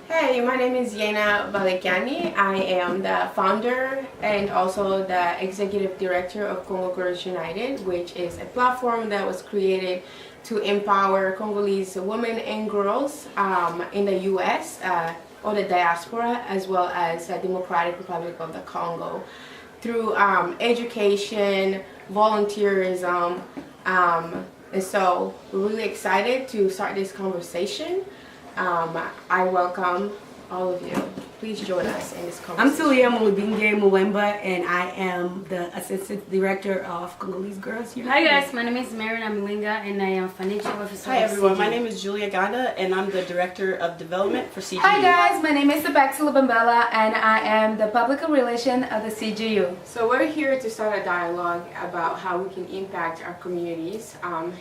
Hey, my name is Yena Balekiani. I am the founder and also the executive director of Congo Girls United, which is a platform that was created to empower Congolese women and girls in the U.S. Or the diaspora, as well as the Democratic Republic of the Congo, through education, volunteerism, and so we're really excited to start this conversation. I welcome all of you. Please join us in this conversation. I'm Tulia Mulubinge Muwemba, and I am the Assistant Director of Congolese Girls United. Hi guys, my name is Marina Milinga, and I am Financial Officer. Hi everyone, my name is Julia Ganda, and I'm the Director of Development for CGU. Hi guys, my name is Sabaxila Bambala, and I am the Public Relation of the CGU. So we're here to start a dialogue about how we can impact our communities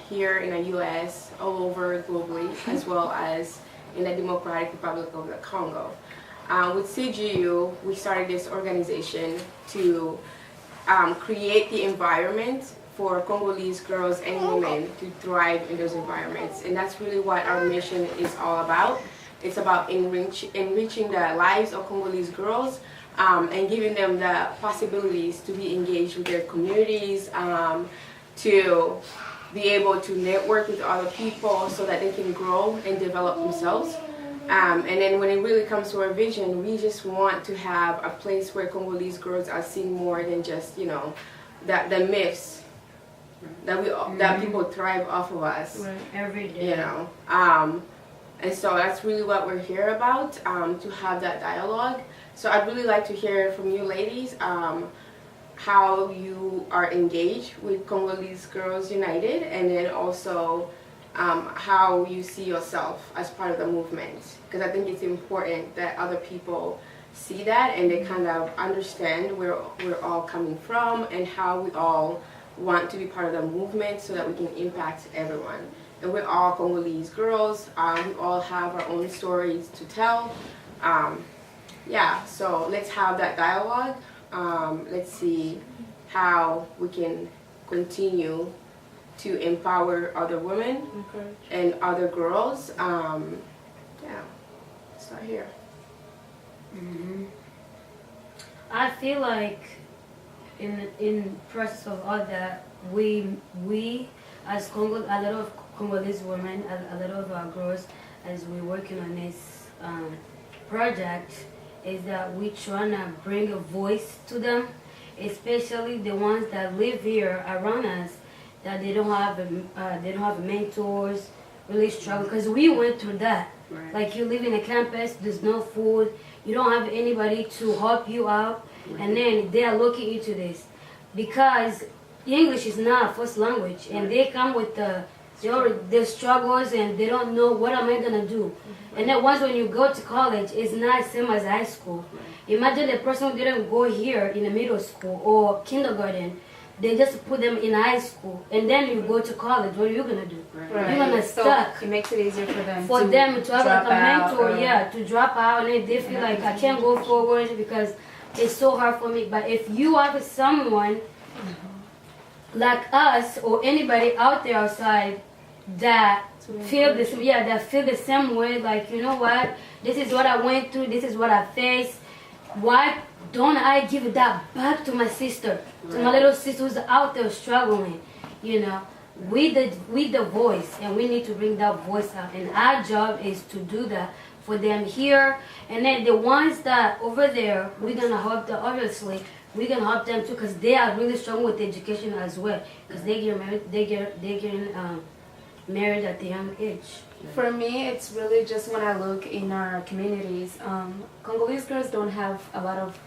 here in the U.S., all over globally, as well as in the Democratic Republic of the Congo. With CGU, we started this organization to create the environment for Congolese girls and women to thrive in those environments. And that's really what our mission is all about. It's about enriching the lives of Congolese girls and giving them the possibilities to be engaged with their communities, to be able to network with other people so that they can grow and develop themselves. And then when it really comes to our vision, we just want to have a place where Congolese girls are seen more than just, you know, the myths that people thrive off of us. Right, every day. You know. And so that's really what we're here about, to have that dialogue. So I'd really like to hear from you ladies, how you are engaged with Congolese Girls United, and then also how you see yourself as part of the movement, because I think it's important that other people see that and they kind of understand where we're all coming from and how we all want to be part of the movement so that we can impact everyone. And we're all Congolese girls, we all have our own stories to tell. Yeah, so let's have that dialogue. Let's see how we can continue to empower other women and other girls. Yeah, start here. I feel like in process of all that, we as Congo, a lot of Congolese women, a lot of our girls, as we're working on this project, is that we trying to bring a voice to them, especially the ones that live here around us, that they don't have mentors, really struggle, because we went through that. Right. Like you live in a campus, there's no food, you don't have anybody to help you out, and then they are looking into this because English is not a first language, and they come with the struggles, and they don't know what am I gonna do. And then once when you go to college, it's not the same as high school. Imagine the person who didn't go here in the middle school or kindergarten, they just put them in high school, and then you go to college. What are you gonna do? Right. You're gonna stuck. It makes it easier for them To have like a mentor, out, to drop out, and they feel like I can't go forward because it's so hard for me. But if you have someone like us or anybody out there outside that feel this, that feel the same way, like, you know what, this is what I went through, this is what I faced, why don't I give that back to my sister, to my little sister who's out there struggling? You know, we the voice, and we need to bring that voice out, and our job is to do that for them here. And then the ones that over there, we're gonna help them. Obviously we're gonna help them too, because they are really struggling with education as well, because they get married at the young age. For me, it's really just when I look in our communities, Congolese girls don't have a lot of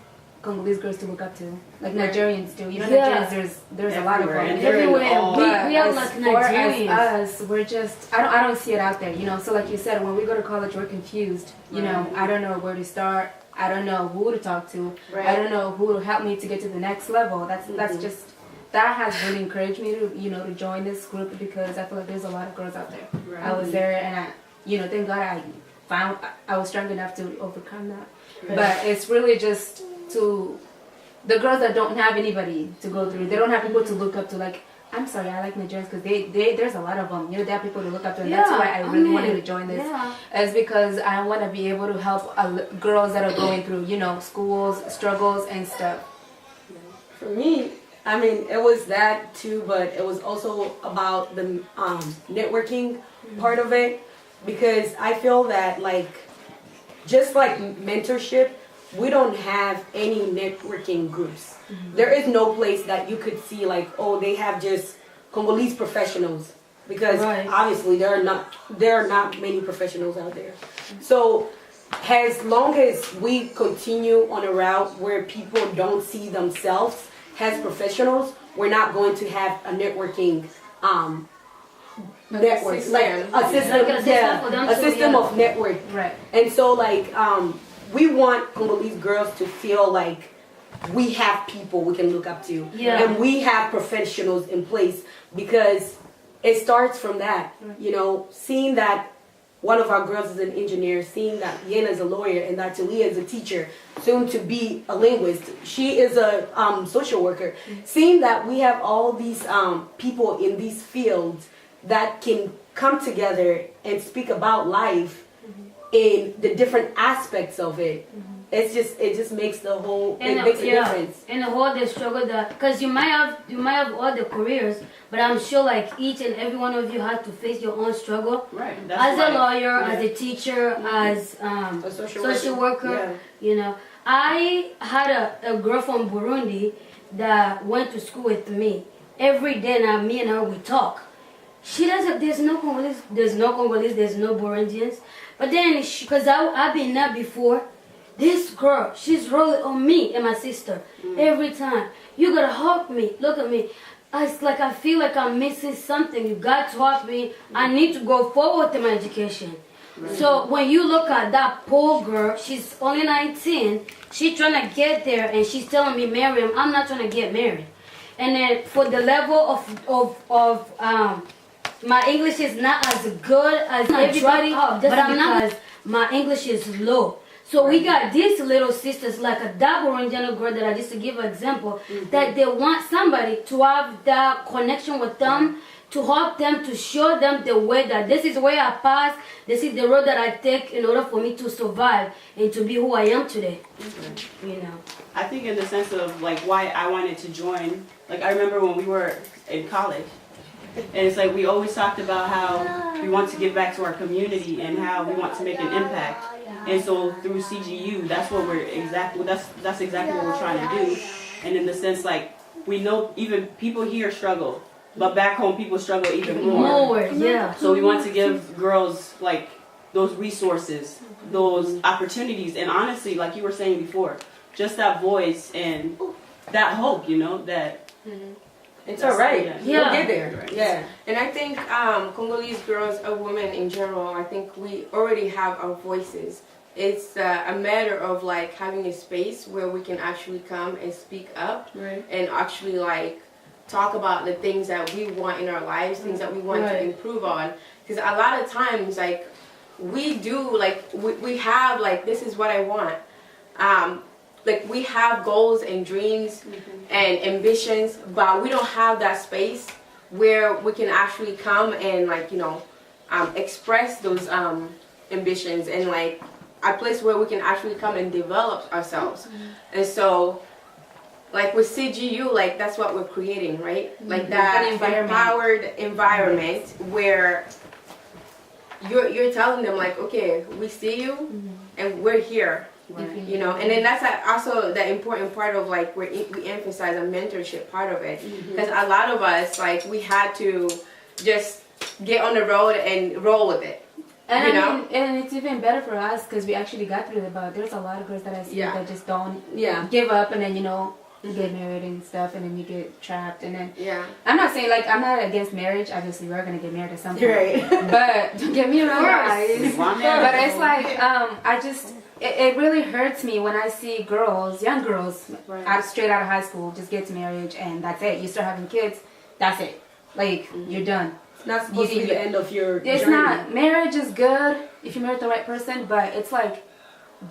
Congolese girls to look up to, like Nigerians do. Even Nigerians, there's a lot of them Everywhere. We are like Nigerians. As us, we're just, I don't see it out there, you know. So like you said, when we go to college, we're confused. You know, I don't know where to start. I don't know who to talk to. I don't know who to help me to get to the next level. That's just, that has really encouraged me to, you know, to join this group, because I feel like there's a lot of girls out there. I was there, and I, you know, thank God I was strong enough to overcome that. But it's really just to the girls that don't have anybody to go through. They don't have people to look up to. Like, I'm sorry, I like Nigerians because there's a lot of them. You know, there are people to look up to, and that's why I really wanted to join this. Is because I want to be able to help girls that are going through, you know, schools, struggles, and stuff. For me, I mean, it was that too, but it was also about the networking part of it, because I feel that, like, just like mentorship, we don't have any networking groups. There is no place that you could see like, oh, they have just Congolese professionals, because obviously there are not many professionals out there. So as long as we continue on a route where people don't see themselves as professionals, we're not going to have a networking network, like a system of network. Right. And so, like, we want Congolese girls to feel like we have people we can look up to, and we have professionals in place, because it starts from that. You know, seeing that one of our girls is an engineer, seeing that Yena is a lawyer, and that Talia is a teacher, soon to be a linguist. She is a social worker. Seeing that we have all these people in these fields that can come together and speak about life in the different aspects of it. It just makes the whole, it makes a difference. And the whole the struggle that, because you might have all the careers, but I'm sure like each and every one of you had to face your own struggle. Right. As a lawyer, as a teacher, as a social worker. You know, I had a girl from Burundi that went to school with me. Every day now, me and her, we talk. She doesn't, there's no Congolese, there's no Burundians. But then, because I've been there before, this girl, she's rolling on me and my sister every time. You gotta help me, look at me. It's like I feel like I'm missing something. You got to help me. I need to go forward to my education. So when you look at that poor girl, she's only 19. She's trying to get there, and she's telling me, Miriam, I'm not trying to get married. And then for the level of my English is not as good as everybody, but I'm not, because my English is low. So we got these little sisters, like a double Indian girl that I just to give an example, that they want somebody to have that connection with them, to help them, to show them the way that this is where I pass, this is the road that I take in order for me to survive and to be who I am today. You know. I think in the sense of like why I wanted to join, like I remember when we were in college, and it's like we always talked about how we want to give back to our community and how we want to make an impact. And so through CGU, that's what that's exactly what we're trying to do. And in the sense, like, we know even people here struggle, but back home people struggle even more. So we want to give girls like those resources, those opportunities, and honestly, like you were saying before, just that voice and that hope, you know, that it's all right. You'll get there. Right. Yeah. And I think Congolese girls, or women in general, I think we already have our voices. It's a matter of like having a space where we can actually come and speak up, and actually like talk about the things that we want in our lives, things that we want to improve on. Because a lot of times, like, we do, like, we have, like, this is what I want. Like, we have goals and dreams and ambitions, but we don't have that space where we can actually come and, like, you know, express those ambitions, and, like, a place where we can actually come and develop ourselves. And so, like with CGU, like that's what we're creating, right? Like that empowered environment where you're telling them like, okay, we see you and we're here, you know. And then that's also the important part of like where we emphasize a mentorship part of it, because a lot of us, like, we had to just get on the road and roll with it. And I mean, and it's even better for us because we actually got through it. But there's a lot of girls that I see that just don't give up, and then, you know, you get married and stuff, and then you get trapped, and then I'm not saying, like, I'm not against marriage. Obviously, we're gonna get married at some point, but don't get me wrong, guys. But it's like I just it really hurts me when I see girls, young girls, straight out of high school, just get to marriage and that's it. You start having kids, that's it. Like you're done. Not supposed to be the end of your It's journey. not. Marriage is good if you marry the right person, but it's like,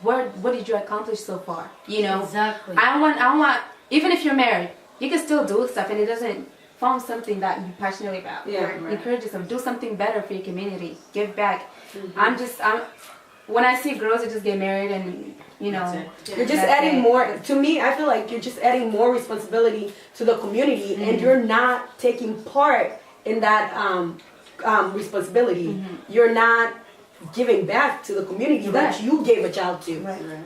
what did you accomplish so far? You know? Exactly. I want, even if you're married, you can still do stuff, and it doesn't found something that you're passionate about. Yeah, Or encourage yourself, do something better for your community, give back. When I see girls that just get married and That's it. You're just That's adding it. more. To me, I feel like you're just adding more responsibility to the community, and you're not taking part in that responsibility. You're not giving back to the community that you gave a child to.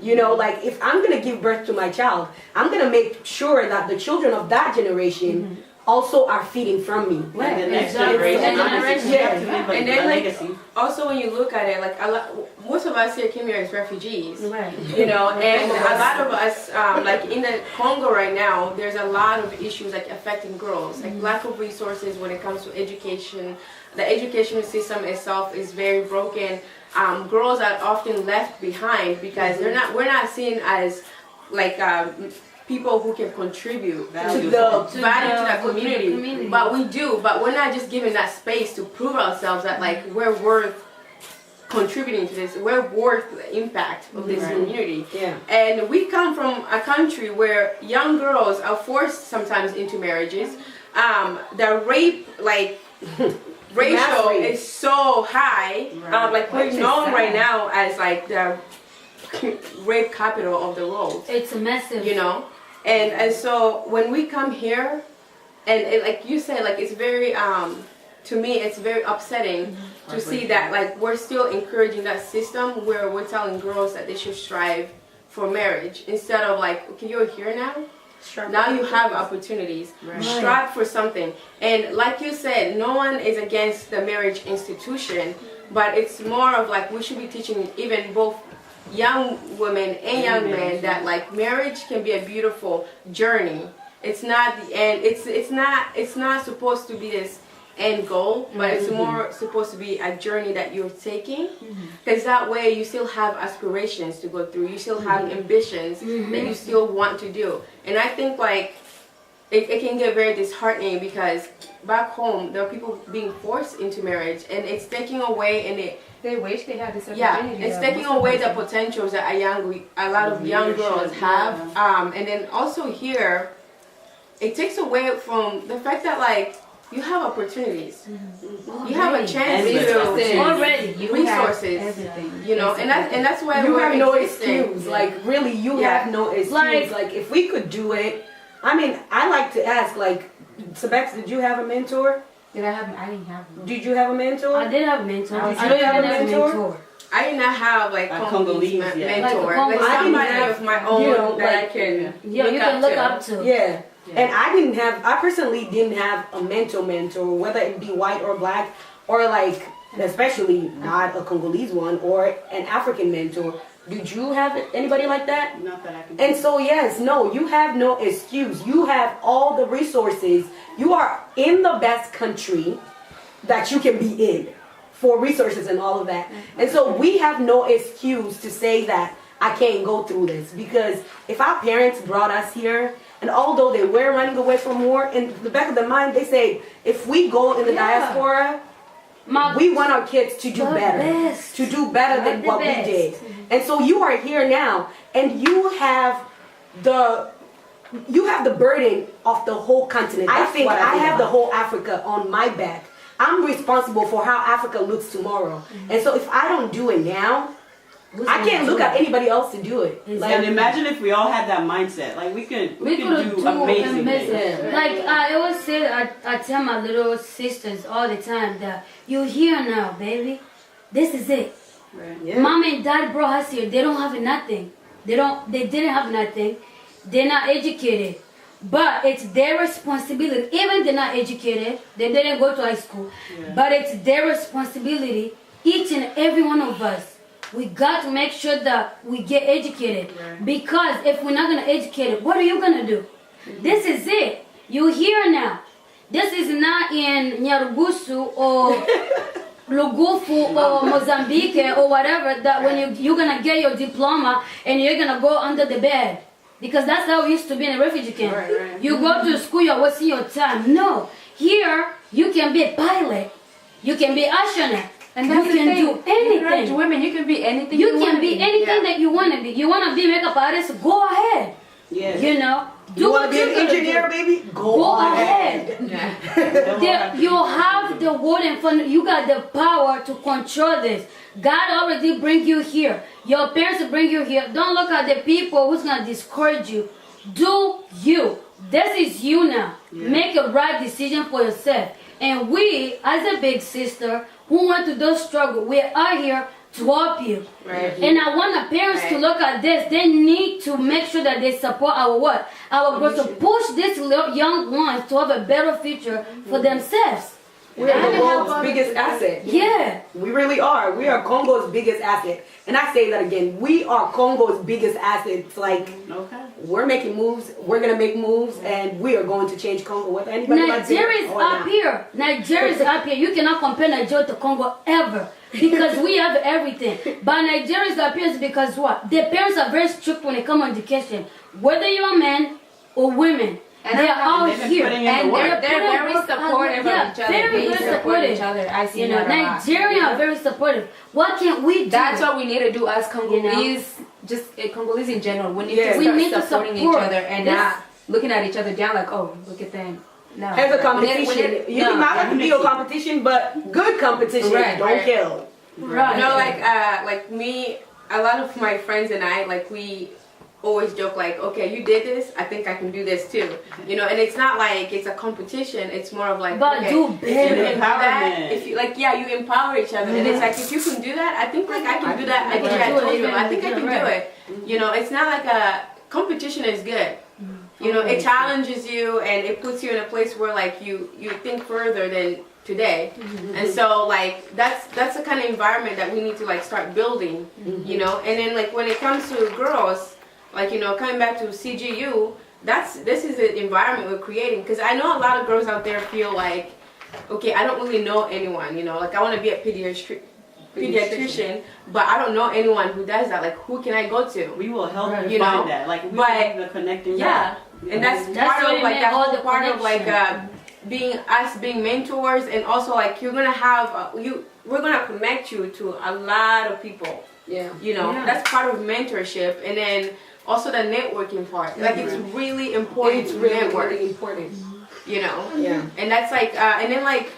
You know, like if I'm gonna give birth to my child, I'm gonna make sure that the children of that generation also are feeding from me. Like the next Exactly. generation, Next honestly, generation. we have to leave And a then, like, legacy. Also, when you look at it, like most of us here came here as refugees. right. You know, and a lot of us, like in the Congo right now, there's a lot of issues like affecting girls, like lack of resources when it comes to education. The education system itself is very broken. Girls are often left behind because we're not seen as like people who can contribute To the value to that community. But we do, but we're not just given that space to prove ourselves that like we're worth contributing to this, we're worth the impact of this community. Yeah. And we come from a country where young girls are forced sometimes into marriages. The rape ratio rape. is so high. Like we're known right now as like the rape capital of the world. It's massive. You know, and so when we come here, and it, like you said, like it's very to me it's very upsetting to see that like we're still encouraging that system where we're telling girls that they should strive for marriage instead of like, okay, you're here now. Now you have opportunities. Strive for something. And like you said, no one is against the marriage institution, but it's more of like we should be teaching even both young women and young men that like marriage can be a beautiful journey. It's not the end. It's not supposed to be this end goal, but it's more supposed to be a journey that you're taking, because that way you still have aspirations to go through, you still have ambitions that you still want to do. And I think like it can get very disheartening because back home there are people being forced into marriage and it's taking away They wish they had this opportunity. it's taking away the potentials that a lot of young girls have. And then also here it takes away from the fact that like you have opportunities. You have a chance to resources. You know, and that's why you we're have no existing. excuse. Like really, you have no excuse. Like if we could do it, I mean, I like to ask. Like, Sebex, did you have a mentor? I didn't have one. Did you have a mentor? I did have a mentor. Did you have a mentor? I did not have like Congolese mentor. Like Like I somebody didn't of my own you know, that I like, can Yeah, you can look up to. Yeah. And I personally didn't have a mentor, whether it be white or black, or like, especially not a Congolese one, or an African mentor. Did you have anybody like that? Not that I can. And so yes, no, you have no excuse. You have all the resources. You are in the best country that you can be in for resources and all of that. And so we have no excuse to say that I can't go through this, because if our parents brought us here, and although they were running away from war, in the back of their mind they say, if we go in the diaspora, we want our kids to do better, to do better than what we did. And so you are here now, and you have the burden of the whole continent. I think I have the whole Africa on my back. I'm responsible for how Africa looks tomorrow. And so if I don't do it now, I can't look at anybody else to do it. Like, And imagine if we all had that mindset. Like we could do amazing things. Like I always say, I tell my little sisters all the time that you're here now, baby. This is it. Right. yeah. Mom and dad brought us here. They don't have nothing. They didn't have nothing. They're not educated. But it's their responsibility. Even they're not educated, they didn't go to high school. Yeah. But it's their responsibility, each and every one of us. We got to make sure that we get educated. Right. Because if we're not going to educate it, what are you going to do? This is it. You're here now. This is not in Nyarugusu or Lugufu or Mozambique or whatever, that when you're going to get your diploma and you're going to go under the bed. Because that's how it used to be in a refugee camp. Right. You go to school, you're wasting your time. No. Here, you can be a pilot. You can be astronaut. And that's you the can thing. do anything. Encourage women, you can be anything You you can want be to anything that you want to be. You want to be a makeup artist, go ahead. Yeah. You know, Do You what want to be you're an gonna engineer, do. baby? Go ahead. You have the word in front. You got the power to control this. God already bring you here. Your parents will bring you here. Don't look at the people who's gonna discourage you. Do you. This is you now. Make a right decision for yourself. And we, as a big sister who went through those struggles, we are here to help you. Right. And I want the parents to look at this. They need to make sure that they support our what? Our growth, to push these young ones to have a better future for themselves. We are the world's biggest asset. Yeah. We really are. We are Congo's biggest asset. And I say that again. We are Congo's biggest asset. It's like, Okay. we're making moves. We're going to make moves. And we are going to change Congo. Whether anybody likes it Nigeria is or up not. here. Nigeria is up here. You cannot compare Nigeria to Congo ever. Because we have everything. But Nigeria is up here is because what? The parents are very strict when it comes to education. Whether you're a man or women. And they are all they've been here. putting in the And work. they're very supportive of each other. Very, They very support supportive. each other. I see You know, that a lot. Nigerians are very supportive. What can we do? That's what we need to do as Congolese, just Congolese in general. We need Yeah. to We start need to supporting each support. other and This- not looking at each other down like, oh, look at them. No. As a competition. You no, not have to be a competition, but good competition. Right, Don't right. kill. Right. You know, like me, a lot of my friends and I, like we always joke like, okay, you did this, I think I can do this too. You know, and it's not like it's a competition. It's more of like, But okay, do if you better. can do that, Empowerment. if you like, yeah, you empower each other, and it's like if you can do that, I think like I can do that. I think can I do it, told you, even I think I can do it. You know, it's not like a competition is good. You know, it challenges you and it puts you in a place where like you think further than today. And so like that's the kind of environment that we need to like start building, you know. And then like when it comes to girls, like, you know, coming back to CGU, this is the environment we're creating, because I know a lot of girls out there feel like, okay, I don't really know anyone, you know, like I want to be a pediatrician, but I don't know anyone who does that. Like, who can I go to? We will help you You know, find that. Like, we but- will the connecting. Yeah, and that's part what of it like meant, that all whole the part of like connection. being mentors, and also like you're gonna have we're gonna connect you to a lot of people. Yeah. You know, Yeah. that's part of mentorship, and then also the networking part. Like it's really important It's to really, network. really important. You know, Yeah. and that's like and then like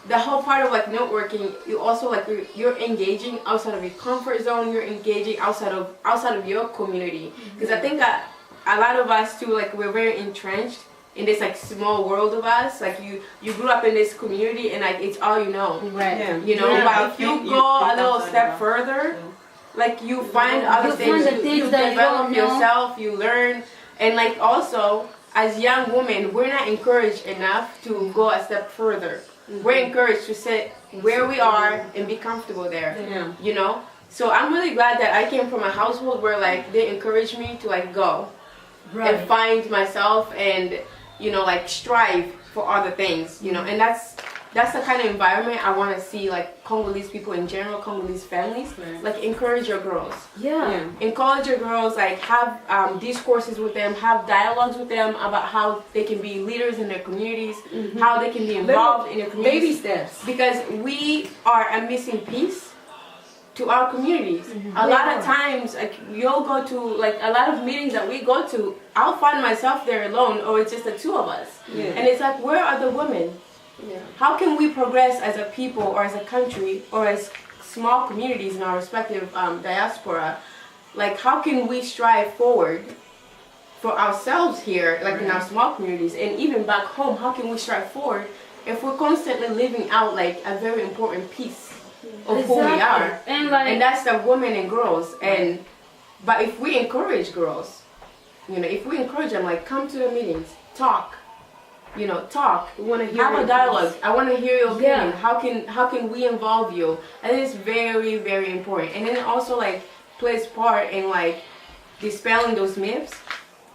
the whole part of like networking, you also like you're engaging outside of your comfort zone. You're engaging outside of your community, because I think a lot of us too, like we're very entrenched in this like small world of us. Like you grew up in this community and like it's all you know. Right. Yeah. You know, Yeah. but if you go a little outside step of that. further, like you find other You things, find the things you that you develop don't know. yourself, you learn, and like also as young women, we're not encouraged enough to go a step further. We're encouraged to sit where we are and be comfortable there. Yeah. You know, so I'm really glad that I came from a household where like they encouraged me to like go and find myself and, you know, like strive for other things, you know, and that's the kind of environment I want to see, like Congolese people in general, Congolese families, like encourage your girls. Yeah. Encourage your girls, like have discourses with them, have dialogues with them about how they can be leaders in their communities, how they can be involved in their Baby communities. steps. Because we are a missing piece to our communities. A lot of times, like you'll go to like a lot of meetings that we go to, I'll find myself there alone, or it's just the two of us. Yeah. And it's like, where are the women? Yeah. How can we progress as a people or as a country or as small communities in our respective diaspora? Like, how can we strive forward for ourselves here, like in our small communities, and even back home? How can we strive forward if we're constantly living out like a very important piece of who we are? And like, And that's the women and girls. And but if we encourage girls, you know, if we encourage them, like come to the meetings, talk. You know, talk. We want to hear Have a your dialogue. voice. I want to hear your opinion. Yeah. How can we involve you? And it's very, very important. And then it also like plays part in like dispelling those myths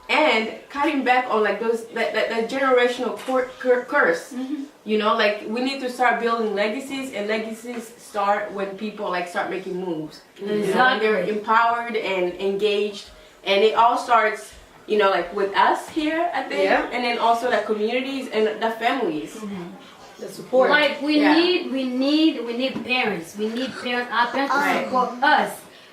and cutting back on like those that generational curse. You know, like we need to start building legacies, and legacies start when people like start making moves. You know, when they're Exactly. empowered and engaged, and it all starts, you know, like with us here, I think, Yeah. and then also the communities and the families. The support. like we Yeah. need parents. We need parents. Our parents to Right. support us.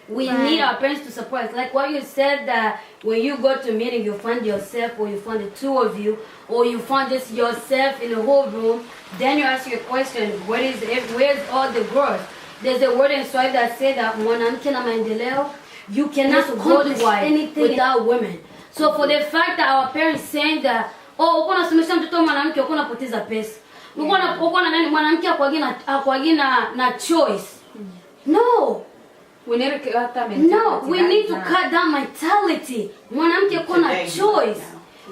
We need our parents to support us. Like what you said, that when you go to a meeting, you find yourself, or you find the two of you, or you find just yourself in the whole room. Then you ask your question, where's all the girls? There's a word in Swahili that says that mwanamke na maendeleo, you cannot accomplish anything without women. So for the fact that our parents saying that, oh, uko nasomesha mtoto mwanamke, uko napoteza pesa. Uko na nani mwanamke akwagi na choice. No. We need to cut that mentality. No, we need to cut that mentality. Mwanamke uko na choice.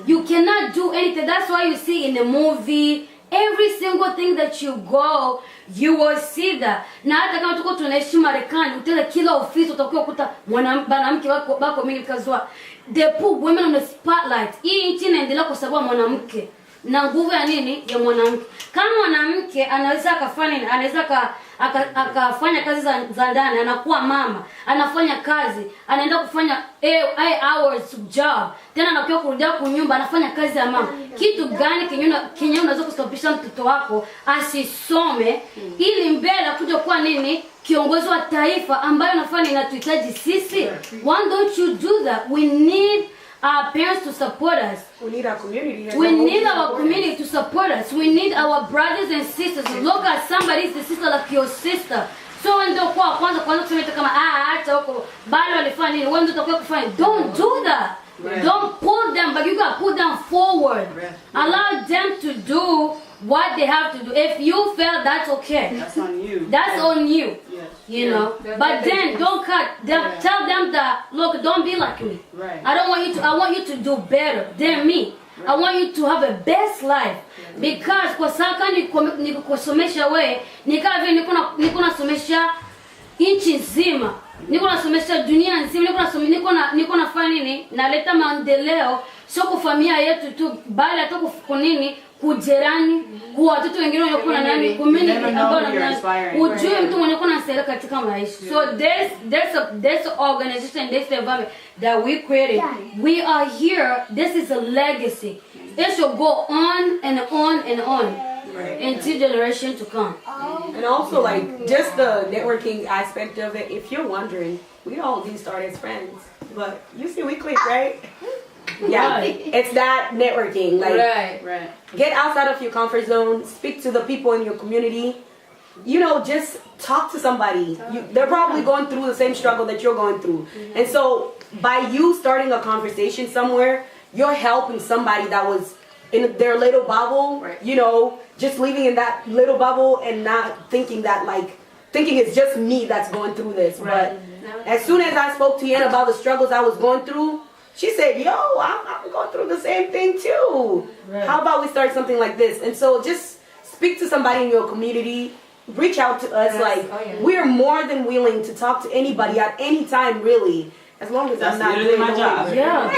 You cannot do anything. That's why you see in the movie, every single thing that you go, you will see that. Na hata kama tuko tunaishi Marekani, utele kila ofisi utakuwa kuta mwanamke bako mingi, because what? They put women on the spotlight. Hii nchi inaendelea kwa sababu mwanamke. Na nguvu ya nini? Ya mwanamke. Kama mwanamke anaweza akafanya, anaweza akafanya kazi za ndani, anakuwa mama, anafanya kazi, anaenda kufanya 8 hours job, tena anakuwa kurudia kwa nyumba, anafanya kazi ya mama. Kitu gani kinyume unaweza kustopisha mtoto wako asisome ili mbele kuja kuwa nini? Kiongozi wa taifa ambayo nafanya inatuhitaji sisi. Why don't you do that? We need our parents to support us. We need our community. We need our community to support us. We need our brothers and sisters. Look at somebody's the sister like your sister. So when ndio kwa kwanza kusema kama acha huko bado walifanya nini, wewe ndio utakuwa kufanya. Don't do that. Right. Don't pull them, but you got to put them forward. Right. Allow them to do what they have to do. If you fail, that's okay. That's on you. That's on you. Yes. You know. But then don't cut them. Yeah. Tell them that, look, don't be like me. Right. I want you to do better than me. Right. I want you to have a best life. Yeah. Because kwa saka nikusomesha wewe, nikaa vile niko nasomesha nchi nzima. Niko nasomesha dunia nzima, niko nafanya nini? Naleta maendeleo sio kwa familia yetu tu, bali hata kwa nini? Kujerani, kwa watoto wengine wanakuwa na nani, community ambao ujue mtu mwenye kuna sera katika maisha. So there's an organization, there's an environment that we created. We are here. This is a legacy. It should go on and on and on. Right. Until generation to come. And also, like, just the networking aspect of it, if you're wondering, we all do start as friends, but you see we click, right? Yeah, it's that networking. Like, right. Get outside of your comfort zone, speak to the people in your community. You know, just talk to somebody. They're probably going through the same struggle that you're going through. Mm-hmm. And so, by you starting a conversation somewhere, you're helping somebody that was in their little bubble, you know, just living in that little bubble and not thinking that, like, thinking it's just me that's going through this. But as soon as I spoke to Yen about the struggles I was going through, she said, yo, I'm going through the same thing too. Right. How about we start something like this? And so just speak to somebody in your community, reach out to us. We're more than willing to talk to anybody at any time, really. As long as I'm not doing my job. Yeah.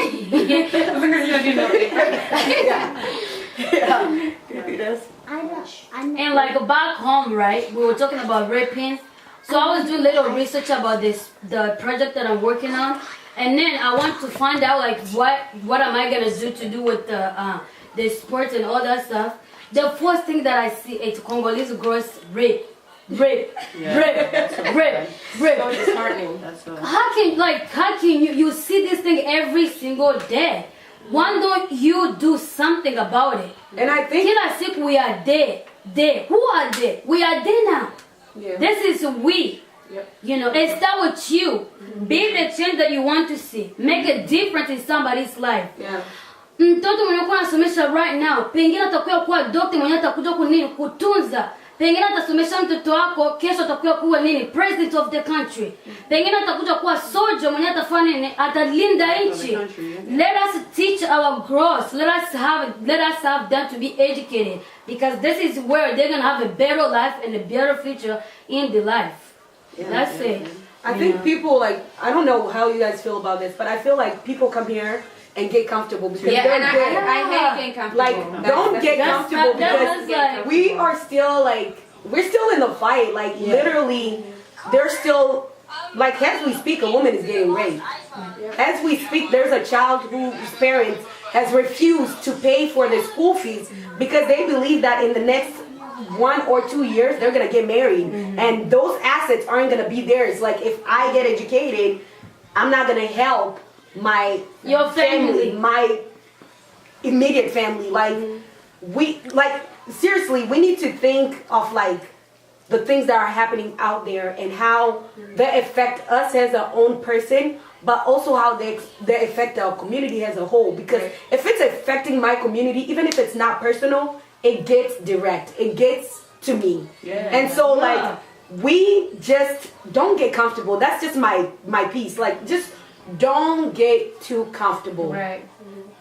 And like back home, right? We were talking about raping. So I was doing little research about the project that I'm working on, and then I want to find out like what am I gonna do with the sports and all that stuff. The first thing that I see is Congolese girls rape. So disheartening. How can you see this thing every single day? Why don't you do something about it? And I think we are there. Who are there? We are there now. Yeah. This is we. Yep. You know, it starts with you. Mm-hmm. Be the change that you want to see. Make a difference in somebody's life. Yeah. Mtoto mwenye kwa nasomesha right now, pengine atakuwa kuwa doctor mwenye atakuja kutunza. Pengine atasomesha mtoto wako, kesho atakuwa kuwa nini? President of the country. Pengine atakuja kuwa soldier mwenye atafanya nini? Atalinda nchi. Let us teach our girls. Let us have them to be educated, because this is where they're going to have a better life and a better future in the life. Yeah, that's it. I think people, like, I don't know how you guys feel about this, but I feel like people come here and get comfortable because they're and I hate getting comfortable. Like, don't get comfortable because we are still we're still in the fight. Like, literally, they're still, like, as we speak, a woman is getting raped. As we speak, there's a child whose parents has refused to pay for the school fees because they believe that in the next 1 or 2 years, they're gonna get married, and those assets aren't gonna be theirs. Like if I get educated, I'm not gonna help Your family. my immediate family. Like seriously, we need to think of like the things that are happening out there and how they affect us as our own person, but also how they affect our community as a whole. Because if it's affecting my community, even if it's not personal, it gets direct. It gets to me. Yeah. And so like we just don't get comfortable. That's just my piece. Like just don't get too comfortable. Right.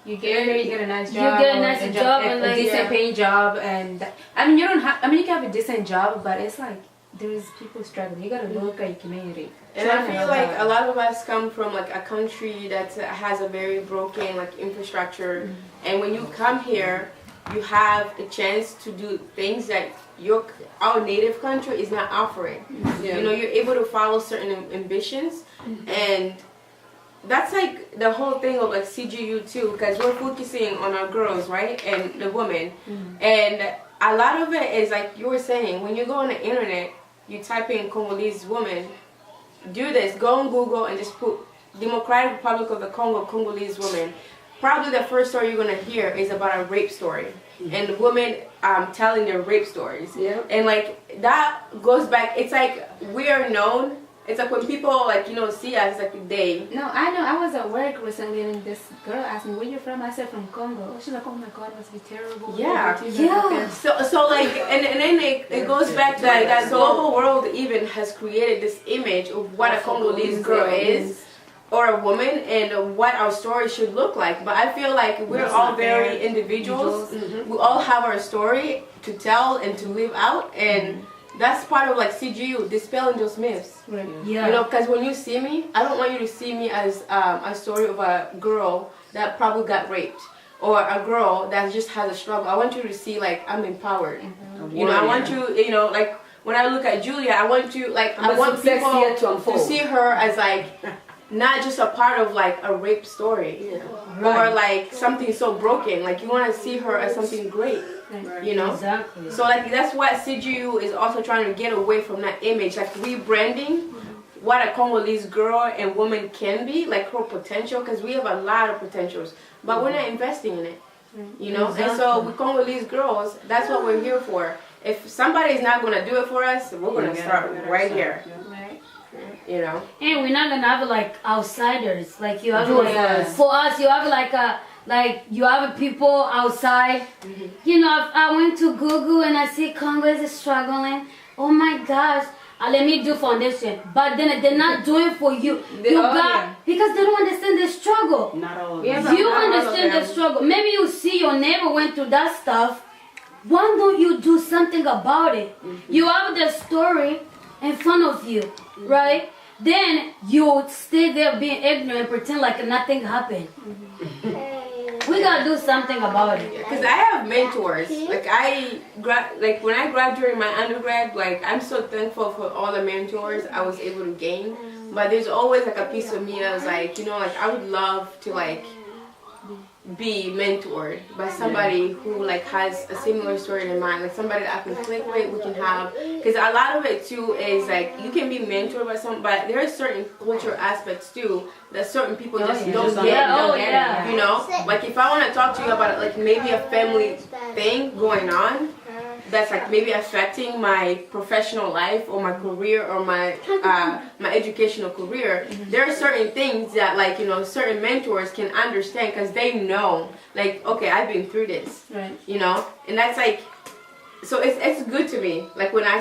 You get here, you get a nice You job. get a nice job and, a like, decent paying job, and I mean you don't have. I mean you can have a decent job, but it's like there's people struggling. You gotta look at your community. And I feel like a lot of us come from like a country that has a very broken like infrastructure, and when you come here, you have a chance to do things that our native country is not offering. You know, you're able to follow certain ambitions, and that's like the whole thing of like CGU too, because we're focusing on our girls, right, and the women, and a lot of it is like you were saying, when you go on the internet, you type in Congolese woman, do this, go on Google and just put Democratic Republic of the Congo, Congolese woman. Probably the first story you're gonna hear is about a rape story, and the women telling their rape stories. And like that goes back. It's like we are known. It's like when people like see us, like they. No, I know. I was at work recently, and this girl asked me, "Where you from?" I said, "From Congo." She's like, "Oh my God, it must be terrible." Yeah. So like, and then it goes back to like that global world even has created this image of what a Congolese girl is, or a woman, and what our story should look like. But I feel like we're all very individuals. We all have our story to tell and to live out, and that's part of like CGU, dispelling those myths. Yeah. Because when you see me, I don't want you to see me as a story of a girl that probably got raped, or a girl that just has a struggle. I want you to see like I'm empowered. I want you, like when I look at Julia, I want you like I want people to see her as like not just a part of like a rape story, or like something so broken. Like you want to see her as something great. Exactly. So like that's what CGU is also trying to get away from, that image, like rebranding what a Congolese girl and woman can be, like her potential, because we have a lot of potentials, but we're not investing in it, Exactly. And so with Congolese girls, that's what we're here for. If somebody is not going to do it for us, we're going to start right here. And we're not gonna have like outsiders. Like you have for us, you have like you have people outside. I went to Google and I see Congo is struggling. Oh my gosh. Let me do foundation. But then they're not doing for you. Because they don't understand the struggle. Not all of You them. understand the struggle. Maybe you see your neighbor went through that stuff. Why don't you do something about it? You have the story in front of you, right? Then you stay there being ignorant and pretend like nothing happened. We gotta do something about it. Because I have mentors. Like when I graduated my undergrad, like I'm so thankful for all the mentors I was able to gain. But there's always like a piece of me that was like, like I would love to like be mentored by somebody who like has a similar story in mind, like somebody that I can click with, we can have, because a lot of it too is like you can be mentored by some, but there are certain cultural aspects too that certain people just don't get. Like if I want to talk to you about like maybe a family thing going on that's like maybe affecting my professional life or my career or my my educational career, there are certain things that like certain mentors can understand because they know like, okay, I've been through this, and that's like, so it's good to me. Like when I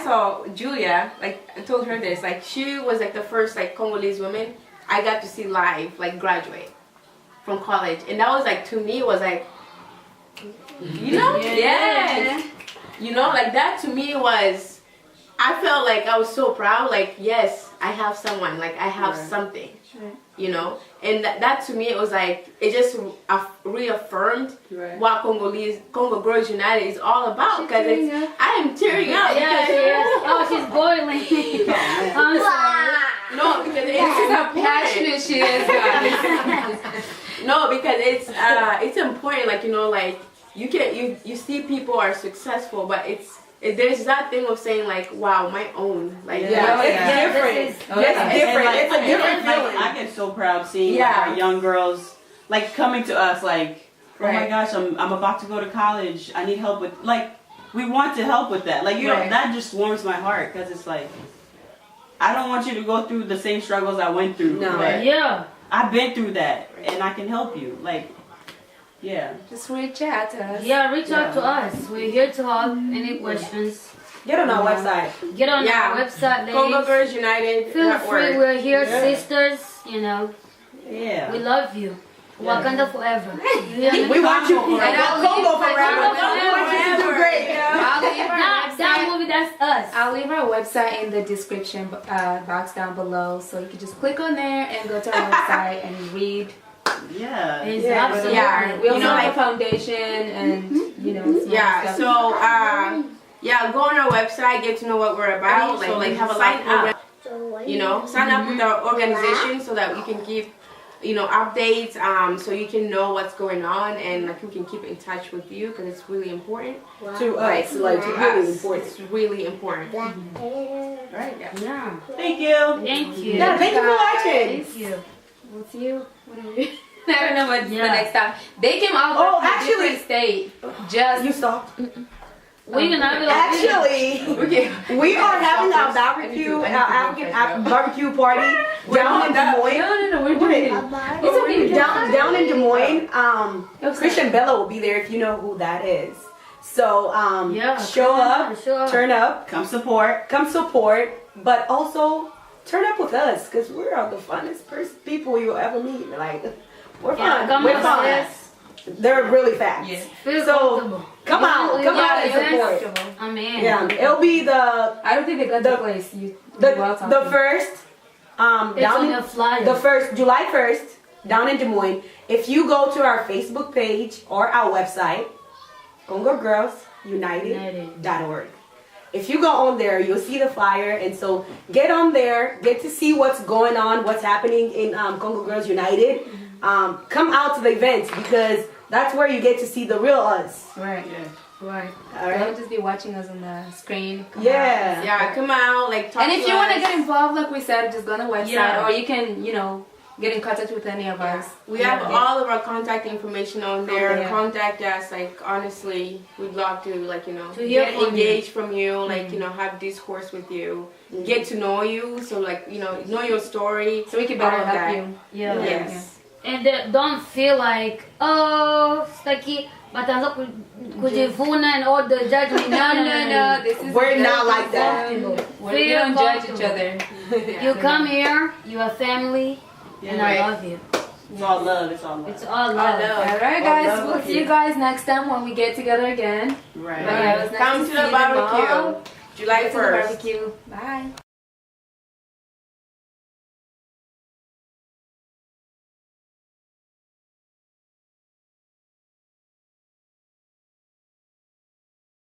saw Julia, like I told her this, like she was like the first like Congolese woman I got to see live, like graduate from college, and that was like, to me, it was like, yes. Like that to me was, I felt like I was so proud, like, yes, I have someone, like I have something, and that to me, it was like, it just reaffirmed what Congo Girls United is all about, because I am tearing up. Oh, she's boiling. I'm sorry. No, because This is how passionate she is, guys. No, because it's important, like, like you see people are successful, but there's that thing of saying like, wow, my own, like Yeah, it's different. this is- It's And, different. like, It's a different like, feeling. I get so proud seeing like, Yeah. our young girls like coming to us like, oh my Right. gosh, I'm about to go to college. I need help with like we want to help with that. Like you know Right. that just warms my heart because it's like I don't want you to go through the same struggles I went through. No. But Yeah. I've been through that and I can help you. Like yeah. Just reach out to us. Yeah, reach out to us. We're here to help. Any questions? Get on our website. Get on Yeah. our website, ladies. Congo Girls United. Feel free. We're here, Yeah. sisters. You know, Yeah. we love you. Wakanda forever. We want you. Congo And I'll Congo leave- forever. Congo We want you to do forever. great. I'll leave our That website. movie, that's us. I'll leave our website in the description box down below, so you can just click on there and go to our website and read. Yeah. It's Yeah, absolutely. yeah. We also You know, have like- a foundation and some Yeah, stuff. so yeah, go on our website, get to know what we're about, so like have a Sign live program, up. sign up with our organization so that we can keep, updates, so you can know what's going on and like we can keep in touch with you because it's really important. To us, like To really us, important. it's really important. Right. Yeah. Yeah. Thank you. Thank you. Yeah, thank you for watching. Thank you. We'll see you. Whatever. I don't know what's Yeah. the next time. They came out Oh, from a actually- different state. Just You stopped. We're gonna have it Actually, Okay. we are having our barbecue, our African barbecue party down in Des Moines. no, we're doing it. It's okay. Down in Des Moines. Christian Bella will be there if you know who that is. So Yeah, show come up, on, show up. turn up, Come support. come support, but also turn up with us because we're the funnest people you'll ever meet. Like we're Yeah, fun. come We're on, fun. sis. They're really fast. Feel So, comfortable. Come out, come out and support. I'm in. Yeah, it'll be the I don't think they got the place. You well the talking. first It's down on in, your flyer. the first July 1st down in Des Moines. If you go to our Facebook page or our website, Congo Girls United.org. If you go on there, you'll see the flyer, and so get on there, get to see what's going on, what's happening in Congo Girls United. Come out to the events because that's where you get to see the real us. Right. Right. All Don't right. just be watching us on the screen. Come Yeah. Yeah, come out, like talk And to if you want to us. get involved, like we said, just go on the website, Yeah. or you can, get in contact with any of us. We have all of our contact information on there. Yeah. Contact us. Like honestly, we'd love to hear get from engaged from you. Like have discourse with you, get to know you. So like know your story. So we can all better of help that. you. Yeah. Yes. And don't feel like, oh, sitaki bataanza kujivuna and all the judgment. No. This is We're not like that. We don't judge each other. You come here, you are family, and I Right. love you. It's all love. It's all love. It's all love. All right, guys. We'll see you guys next time when we get together again. Right. But yeah, it was nice Come to see the them all. barbecue, July Go to the 1st. barbecue. Bye.